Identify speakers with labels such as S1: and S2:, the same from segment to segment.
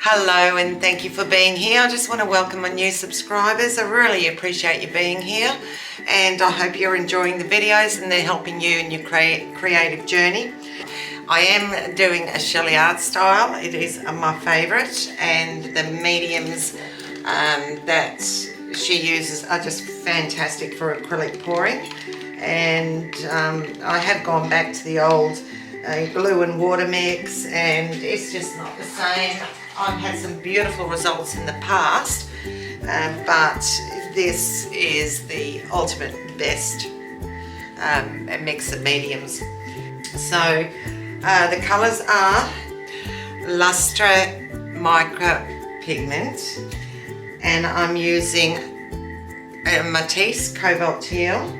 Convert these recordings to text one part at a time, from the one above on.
S1: Hello and thank you for being here. I just want to welcome my new subscribers. I really appreciate you being here and I hope you're enjoying the videos and they're helping you in your creative journey. I am doing a SheleeArts style. It is my favourite, and the mediums that she uses are just fantastic for acrylic pouring. And I have gone back to the old glue and water mix, and it's just not the same. I've had some beautiful results in the past, but this is the ultimate best mix of mediums. So the colours are Lustre Micro Pigment, and I'm using a Matisse Cobalt Teal.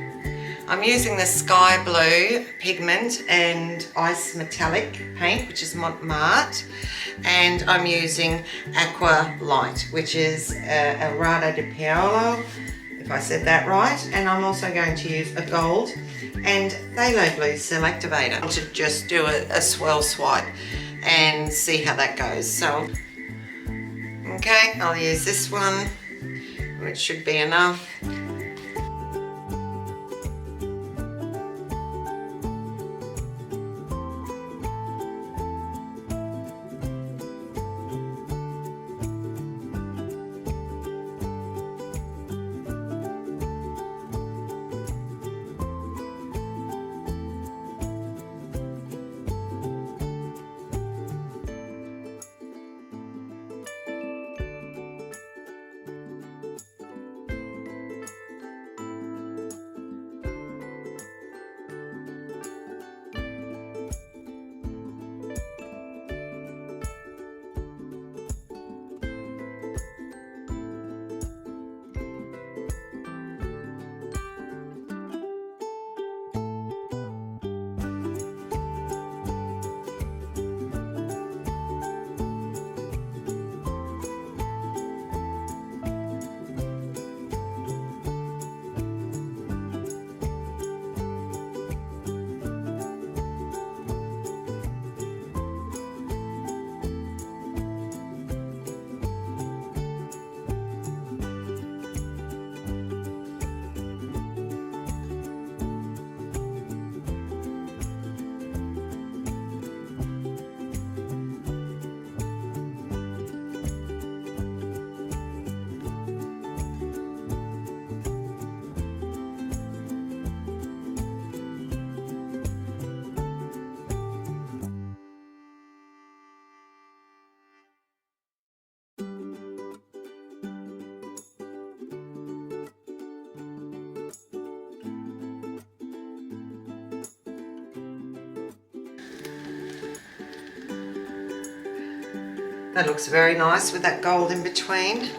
S1: I'm using the Sky Blue Pigment and Ice Metallic Paint, which is Montmartre, and I'm using Aqua Light, which is a Rado di Paolo, if I said that right, and I'm also going to use a gold and Phthalo Blue Selectivator to just do a swirl swipe and see how that goes. So, okay, I'll use this one, which should be enough. That looks very nice with that gold in between.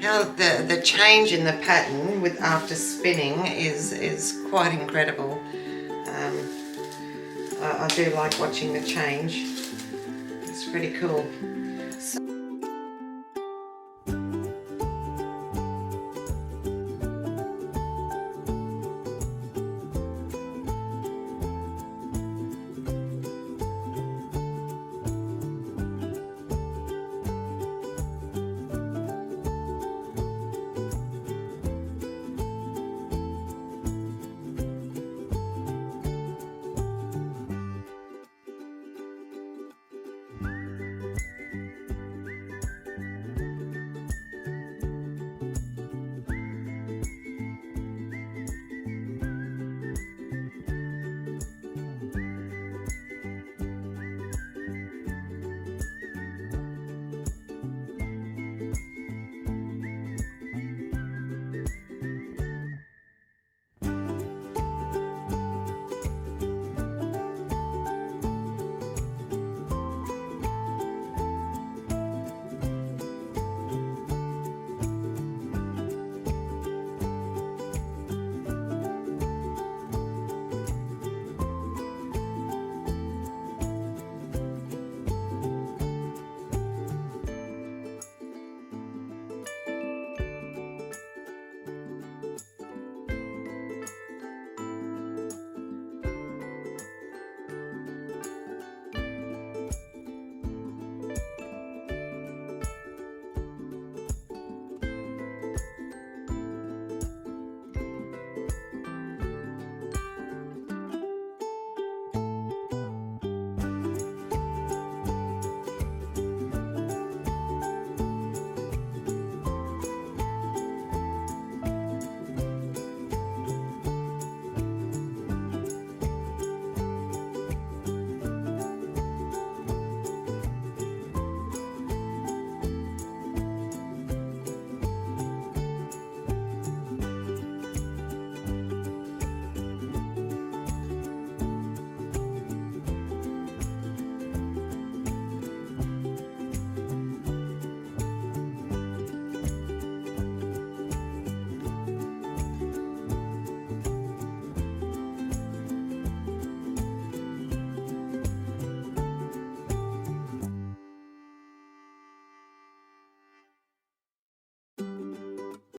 S1: How the change in the pattern with after spinning is quite incredible. I do like watching the change. It's pretty cool.